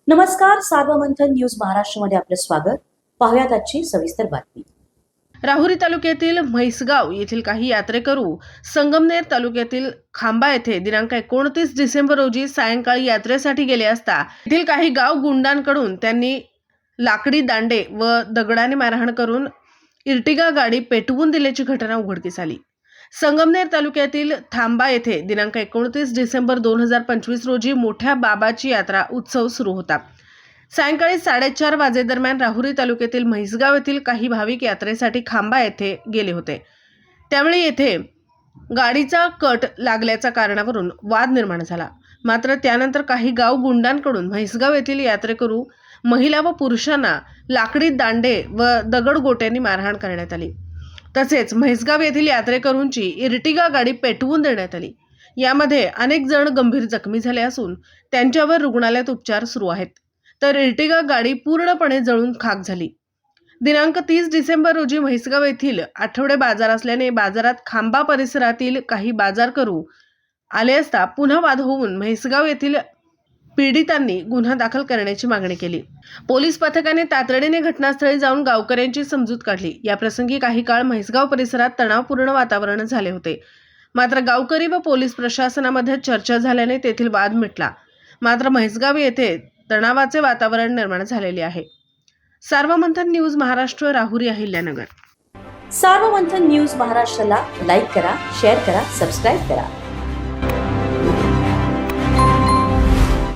नमस्कार, सार्वमंथन न्यूज महाराष्ट्रमध्ये आपलं स्वागत. पाहुयात आजची सविस्तर बातमी. राहुरी तालुक्यातील म्हैसगाव येथील काही यात्रेकरू संगमनेर तालुक्यातील खांबा येथे दिनांक 29 डिसेंबर रोजी सायंकाळी यात्रेसाठी गेले असता येथील काही गाव गुंडांकडून त्यांनी लाकडी दांडे व दगडाने मारहाण करून इर्टिगा गाडी पेटवून दिल्याची घटना उघडकीस आली. संगमनेर तालुक्यातील थांबा येथे दिनांक 29 डिसेंबर 2025 रोजी मोठ्या बाबाची यात्रा उत्सव सुरू होता. सायंकाळी 4:30 वाजेदरम्यान राहुरी तालुक्यातील म्हैसगाव येथील काही भाविक यात्रेसाठी खांबा येथे गेले होते. त्यावेळी येथे गाडीचा कट लागल्याच्या कारणावरून वाद निर्माण झाला. मात्र त्यानंतर काही गाव गुंडांकडून म्हैसगाव येथील यात्रेकरू महिला व पुरुषांना लाकडी दांडे व दगडगोट्यांनी मारहाण करण्यात आली. तसेच म्हैसगाव येथील यात्रेकरूंची इर्टिगा गाडी पेटवून देण्यात आली. यामध्ये अनेक जण गंभीर जखमी झाले असून त्यांच्यावर रुग्णालयात उपचार सुरू आहेत. तर इर्टिगा गाडी पूर्णपणे जळून खाक झाली. दिनांक 30 डिसेंबर रोजी म्हैसगाव येथील आठवडे बाजार असल्याने बाजारात खांबा परिसरातील काही बाजार करू आले असता पुन्हा वाद होऊन म्हैसगाव येथील पीडितांनी गुन्हा दाखल करण्याची मागणी केली. पोलीस पथकाने तातडीने घटनास्थळी जाऊन गावकऱ्यांची समजूत काढली. या प्रसंगी काही काळ म्हैसगाव परिसरात तणावपूर्ण वातावरण झाले होते. मात्र गावकरी व पोलीस प्रशासनामध्ये चर्चा झाल्याने तेथील वाद मिटला. मात्र म्हैसगाव येथे तणावाचे वातावरण निर्माण झालेले आहे. सार्वमंथन न्यूज महाराष्ट्र, राहुरी, अहिल्यानगर. सार्वमंथन न्यूज महाराष्ट्राला लाईक करा, शेअर करा, सबस्क्राईब करा.